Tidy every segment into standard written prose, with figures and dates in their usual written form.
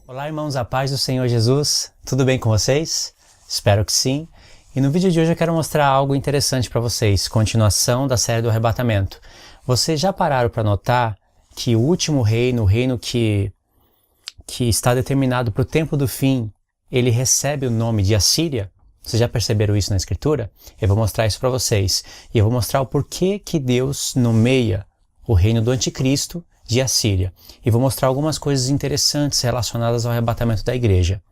Olá, irmãos, a paz do Senhor Jesus. Tudo bem com vocês? Espero que sim. E no vídeo de hoje eu quero mostrar algo interessante para vocês, continuação da série do arrebatamento. Vocês já pararam para notar que o último reino, o reino que está determinado para o tempo do fim, ele recebe o nome de Assíria? Vocês já perceberam isso na Escritura? Eu vou mostrar isso para vocês. E eu vou mostrar o porquê que Deus nomeia o reino do anticristo de Assíria. E vou mostrar algumas coisas interessantes relacionadas ao arrebatamento da igreja.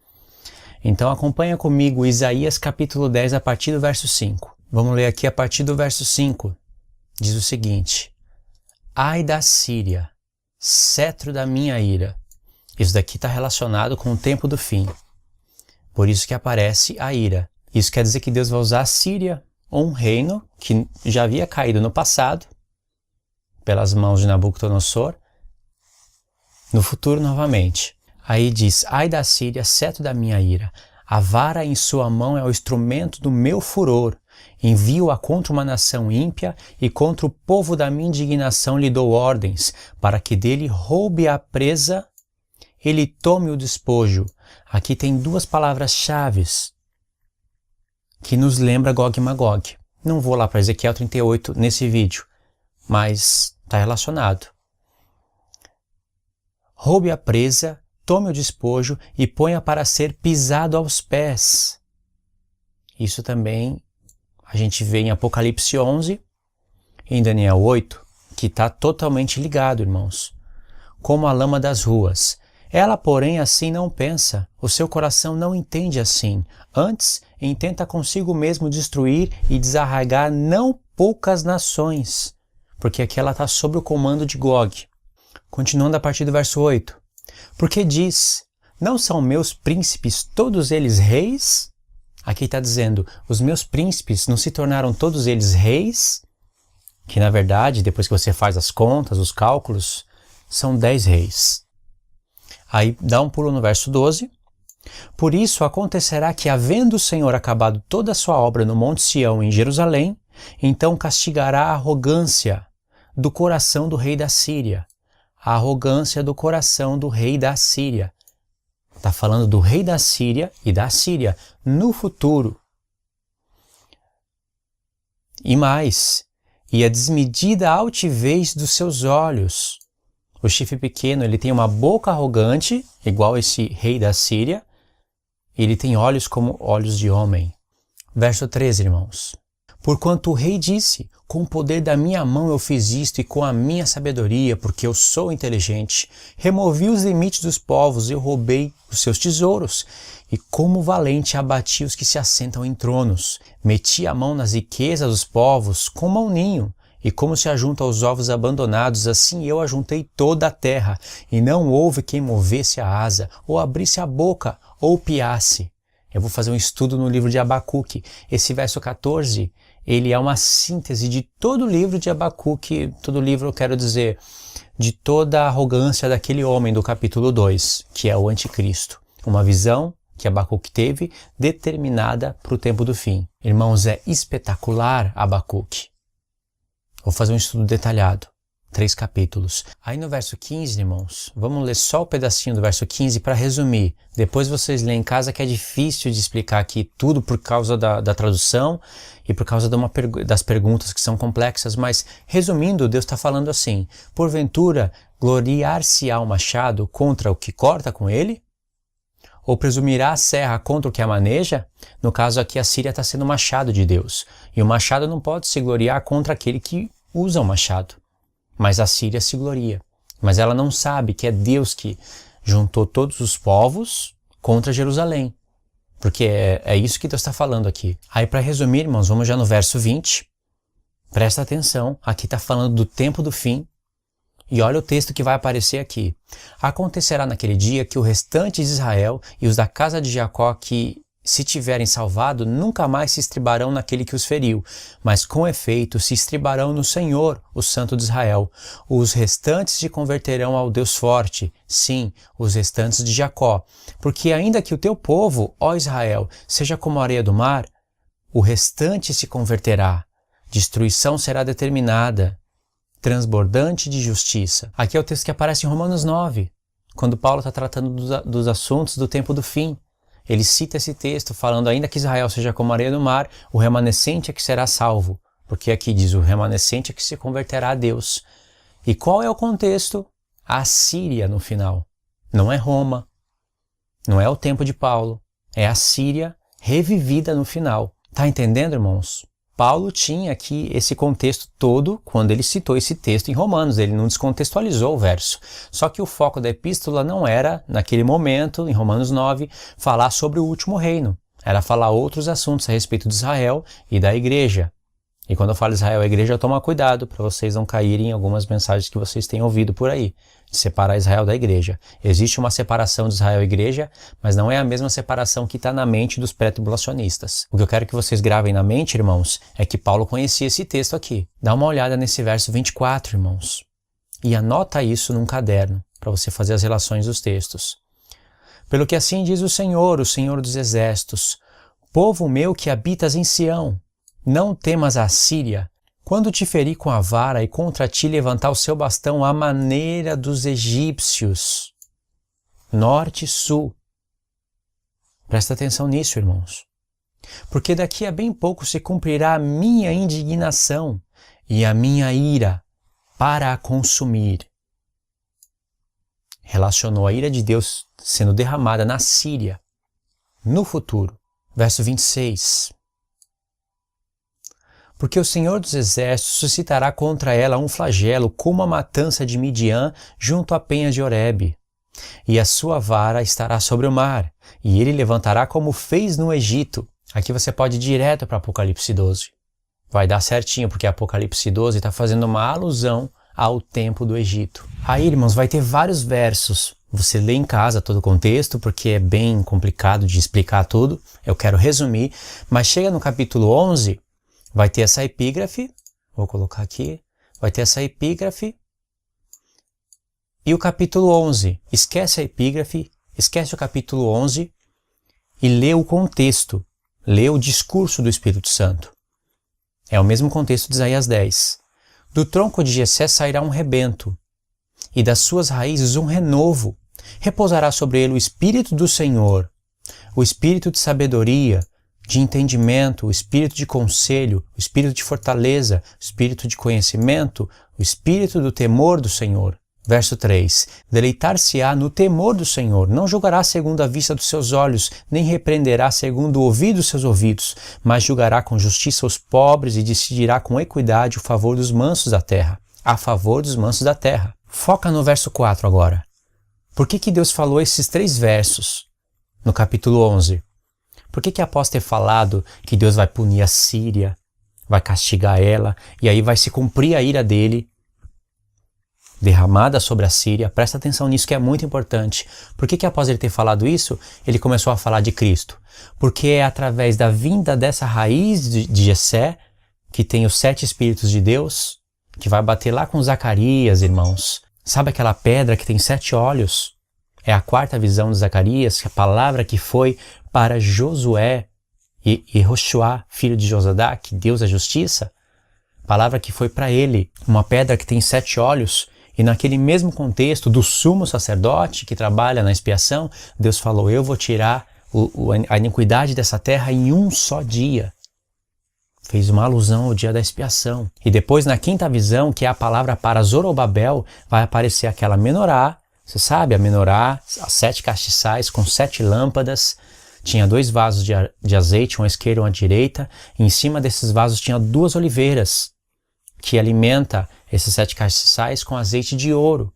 Então acompanha comigo Isaías capítulo 10 a partir do verso 5. Vamos ler aqui a partir do verso 5. Diz o seguinte: Ai da Síria, cetro da minha ira. Isso daqui está relacionado com o tempo do fim. Por isso que aparece a ira. Isso quer dizer que Deus vai usar a Síria, um reino que já havia caído no passado, pelas mãos de Nabucodonosor, no futuro novamente. Aí diz: Ai da Síria, cetro da minha ira, a vara em sua mão é o instrumento do meu furor. Envio-a contra uma nação ímpia e contra o povo da minha indignação lhe dou ordens, para que dele roube a presa, ele tome o despojo. Aqui tem duas palavras-chave que nos lembra Gog e Magog. Não vou lá para Ezequiel 38 nesse vídeo, mas está relacionado. Roube a presa, tome o despojo e ponha para ser pisado aos pés. Isso também a gente vê em Apocalipse 11, em Daniel 8, que está totalmente ligado, irmãos. Como a lama das ruas. Ela, porém, assim não pensa, o seu coração não entende assim. Antes, intenta consigo mesmo destruir e desarraigar não poucas nações, porque aqui ela está sob o comando de Gog. Continuando a partir do verso 8. Porque diz: Não são meus príncipes todos eles reis? Aqui está dizendo, os meus príncipes não se tornaram todos eles reis? Que na verdade, depois que você faz as contas, os cálculos, são 10 reis. Aí dá um pulo no verso 12. Por isso acontecerá que, havendo o Senhor acabado toda a sua obra no Monte Sião em Jerusalém, então castigará a arrogância do coração do rei da Síria. A arrogância do coração do rei da Síria. Está falando do rei da Síria e da Síria no futuro. E mais, e a desmedida altivez dos seus olhos. O chifre pequeno, ele tem uma boca arrogante, igual esse rei da Síria, e ele tem olhos como olhos de homem. Verso 13, irmãos. Porquanto o rei disse: Com o poder da minha mão eu fiz isto, e com a minha sabedoria, porque eu sou inteligente, removi os limites dos povos, eu roubei os seus tesouros, e como valente abati os que se assentam em tronos. Meti a mão nas riquezas dos povos, como ao ninho, e como se ajunta aos ovos abandonados, assim eu ajuntei toda a terra, e não houve quem movesse a asa, ou abrisse a boca, ou piasse. Eu vou fazer um estudo no livro de Abacuque. Esse verso 14, ele é uma síntese de todo o livro de Abacuque, todo o livro, eu quero dizer, de toda a arrogância daquele homem do capítulo 2, que é o anticristo. Uma visão que Abacuque teve, determinada para o tempo do fim. Irmãos, é espetacular Abacuque. Vou fazer um estudo detalhado, 3 capítulos. Aí no verso 15, irmãos, vamos ler só o pedacinho do verso 15 para resumir. Depois vocês lêem em casa, que é difícil de explicar aqui tudo por causa da tradução e por causa das perguntas que são complexas, mas resumindo, Deus está falando assim: porventura, gloriar-se-á o machado contra o que corta com ele? Ou presumirá a serra contra o que a maneja? No caso aqui, a Síria está sendo o machado de Deus. E o machado não pode se gloriar contra aquele que usa o machado. Mas a Síria se gloria. Mas ela não sabe que é Deus que juntou todos os povos contra Jerusalém. Porque é isso que Deus está falando aqui. Aí para resumir, irmãos, vamos já no verso 20. Presta atenção, aqui está falando do tempo do fim. E olha o texto que vai aparecer aqui. Acontecerá naquele dia que o restante de Israel e os da casa de Jacó que se tiverem salvado, nunca mais se estribarão naquele que os feriu, mas com efeito se estribarão no Senhor, o Santo de Israel. Os restantes se converterão ao Deus forte, sim, os restantes de Jacó. Porque ainda que o teu povo, ó Israel, seja como a areia do mar, o restante se converterá. Destruição será determinada, transbordante de justiça. Aqui é o texto que aparece em Romanos 9. quando Paulo está tratando dos assuntos do tempo do fim. Ele cita esse texto falando, ainda que Israel seja como a areia do mar, o remanescente é que será salvo. Porque aqui diz, o remanescente é que se converterá a Deus. E qual é o contexto? A Síria no final. Não é Roma, não é o tempo de Paulo, é a Síria revivida no final. Tá entendendo, irmãos? Paulo tinha aqui esse contexto todo quando ele citou esse texto em Romanos, ele não descontextualizou o verso. Só que o foco da epístola não era, naquele momento, em Romanos 9, falar sobre o último reino. Era falar outros assuntos a respeito de Israel e da igreja. E quando eu falo Israel e igreja, toma cuidado para vocês não caírem em algumas mensagens que vocês têm ouvido por aí. De separar Israel da igreja. Existe uma separação de Israel e igreja, mas não é a mesma separação que está na mente dos pré-tribulacionistas. O que eu quero que vocês gravem na mente, irmãos, é que Paulo conhecia esse texto aqui. Dá uma olhada nesse verso 24, irmãos. E anota isso num caderno, para você fazer as relações dos textos. Pelo que assim diz o Senhor dos exércitos, povo meu que habitas em Sião, não temas a Síria, quando te ferir com a vara e contra ti levantar o seu bastão à maneira dos egípcios, norte e sul. Presta atenção nisso, irmãos. Porque daqui a bem pouco se cumprirá a minha indignação e a minha ira para a consumir. Relacionou a ira de Deus sendo derramada na Síria, no futuro. Verso 26. Porque o Senhor dos Exércitos suscitará contra ela um flagelo como a matança de Midian junto à penha de Horebe. E a sua vara estará sobre o mar, e ele levantará como fez no Egito. Aqui você pode ir direto para Apocalipse 12. Vai dar certinho, porque Apocalipse 12 está fazendo uma alusão ao tempo do Egito. Aí, irmãos, vai ter vários versos. Você lê em casa todo o contexto, porque é bem complicado de explicar tudo. Eu quero resumir, mas chega no capítulo 11... vai ter essa epígrafe, vou colocar aqui, vai ter essa epígrafe e o capítulo 11. Esquece a epígrafe, esquece o capítulo 11 e lê o contexto, lê o discurso do Espírito Santo. É o mesmo contexto de Isaías 10. Do tronco de Jessé sairá um rebento e das suas raízes um renovo. Repousará sobre ele o Espírito do Senhor, o Espírito de sabedoria, de entendimento, o espírito de conselho, o espírito de fortaleza, o espírito de conhecimento, o espírito do temor do Senhor. Verso 3. Deleitar-se-á no temor do Senhor, não julgará segundo a vista dos seus olhos, nem repreenderá segundo o ouvido dos seus ouvidos, mas julgará com justiça os pobres e decidirá com equidade o favor dos mansos da terra. A favor dos mansos da terra. Foca no verso 4 agora. Por que Deus falou esses 3 versos no capítulo 11? Por que após ter falado que Deus vai punir a Síria, vai castigar ela, e aí vai se cumprir a ira dele, derramada sobre a Síria, presta atenção nisso que é muito importante. Por que após ele ter falado isso, ele começou a falar de Cristo? Porque é através da vinda dessa raiz de Jessé, que tem os 7 Espíritos de Deus, que vai bater lá com Zacarias, irmãos. Sabe aquela pedra que tem 7 olhos? É a 4ª visão de Zacarias, a palavra que foi para Josué e Yehoshua, filho de Josadac, Deus é justiça. Palavra que foi para ele, uma pedra que tem 7 olhos. E naquele mesmo contexto do sumo sacerdote que trabalha na expiação, Deus falou, eu vou tirar a iniquidade dessa terra em um só dia. Fez uma alusão ao dia da expiação. E depois na 5ª visão, que é a palavra para Zorobabel, vai aparecer aquela menorá. Você sabe, a menorá, as 7 castiçais com 7 lâmpadas. Tinha 2 vasos de azeite, um à esquerda e um à direita. E em cima desses vasos tinha 2 oliveiras, que alimenta esses 7 castiçais com azeite de ouro.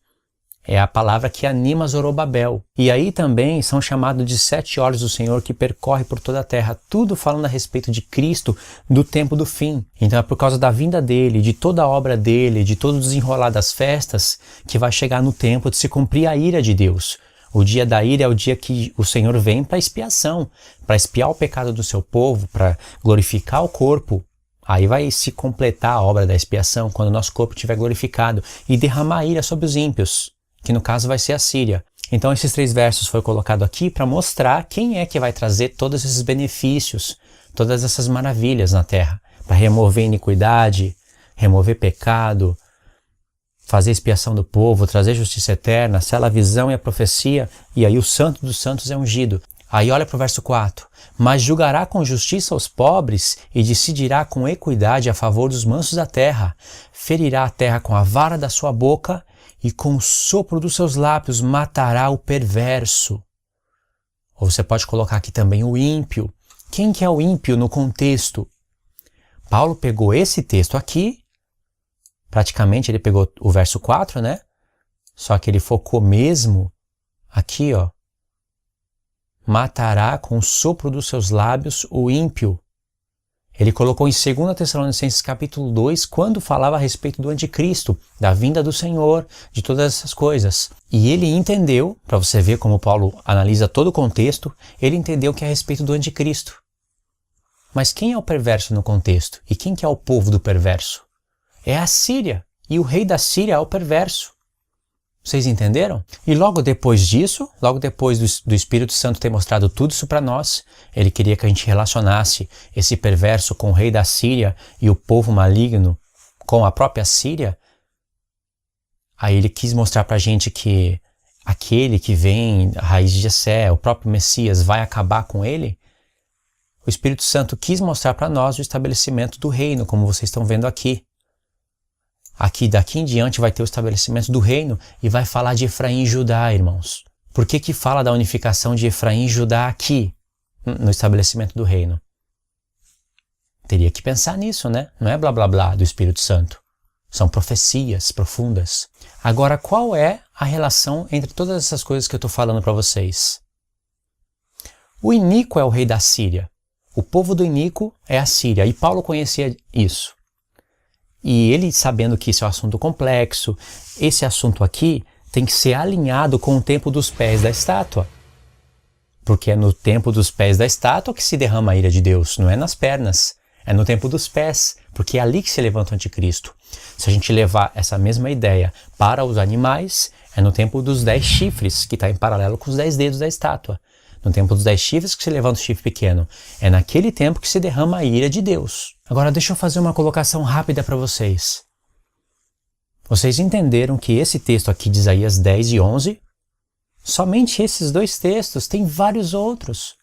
É a palavra que anima Zorobabel. E aí também são chamados de 7 olhos do Senhor que percorre por toda a terra. Tudo falando a respeito de Cristo, do tempo do fim. Então é por causa da vinda dele, de toda a obra dele, de todo o desenrolar das festas, que vai chegar no tempo de se cumprir a ira de Deus. O dia da ira é o dia que o Senhor vem para expiação, para expiar o pecado do seu povo, para glorificar o corpo. Aí vai se completar a obra da expiação quando o nosso corpo estiver glorificado e derramar ira sobre os ímpios, que no caso vai ser a Síria. Então esses 3 versos foi colocado aqui para mostrar quem é que vai trazer todos esses benefícios, todas essas maravilhas na terra, para remover iniquidade, remover pecado, fazer expiação do povo, trazer justiça eterna, sela a visão e a profecia, e aí o santo dos santos é ungido. Aí olha para o verso 4. Mas julgará com justiça os pobres e decidirá com equidade a favor dos mansos da terra. Ferirá a terra com a vara da sua boca e com o sopro dos seus lábios matará o perverso. Ou você pode colocar aqui também o ímpio. Quem que é o ímpio no contexto? Paulo pegou esse texto aqui, praticamente ele pegou o verso 4, né? Só que ele focou mesmo aqui, ó. Matará com o sopro dos seus lábios o ímpio. Ele colocou em 2 Tessalonicenses capítulo 2, quando falava a respeito do anticristo, da vinda do Senhor, de todas essas coisas. E ele entendeu, para você ver como Paulo analisa todo o contexto, ele entendeu que é a respeito do anticristo. Mas quem é o perverso no contexto? E quem que é o povo do perverso? É a Síria. E o rei da Síria é o perverso. Vocês entenderam? E logo depois disso, logo depois do Espírito Santo ter mostrado tudo isso para nós, ele queria que a gente relacionasse esse perverso com o rei da Síria e o povo maligno com a própria Síria. Aí ele quis mostrar para a gente que aquele que vem, a raiz de Jessé, o próprio Messias, vai acabar com ele. O Espírito Santo quis mostrar para nós o estabelecimento do reino, como vocês estão vendo aqui. Aqui, daqui em diante, vai ter o estabelecimento do reino e vai falar de Efraim e Judá, irmãos. Por que que fala da unificação de Efraim e Judá aqui, no estabelecimento do reino? Teria que pensar nisso, né? Não é blá blá blá do Espírito Santo. São profecias profundas. Agora, qual é a relação entre todas essas coisas que eu estou falando para vocês? O iníquo é o rei da Síria. O povo do iníquo é a Síria. E Paulo conhecia isso. E ele, sabendo que isso é um assunto complexo, esse assunto aqui tem que ser alinhado com o tempo dos pés da estátua. Porque é no tempo dos pés da estátua que se derrama a ira de Deus, não é nas pernas. É no tempo dos pés, porque é ali que se levanta o anticristo. Se a gente levar essa mesma ideia para os animais, é no tempo dos 10 chifres, que está em paralelo com os 10 dedos da estátua. No tempo dos 10 chifres que se levanta o chifre pequeno. É naquele tempo que se derrama a ira de Deus. Agora deixa eu fazer uma colocação rápida para vocês. Vocês entenderam que esse texto aqui de Isaías 10 e 11, somente esses dois textos, tem vários outros.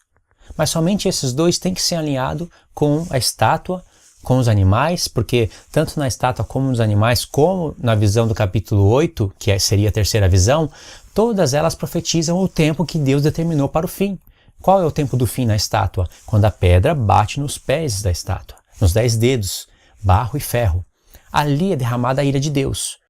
Mas somente esses dois têm que ser alinhados com a estátua, com os animais, porque tanto na estátua como nos animais, como na visão do capítulo 8, que seria a terceira visão, todas elas profetizam o tempo que Deus determinou para o fim. Qual é o tempo do fim na estátua? Quando a pedra bate nos pés da estátua, nos 10 dedos, barro e ferro. Ali é derramada a ira de Deus.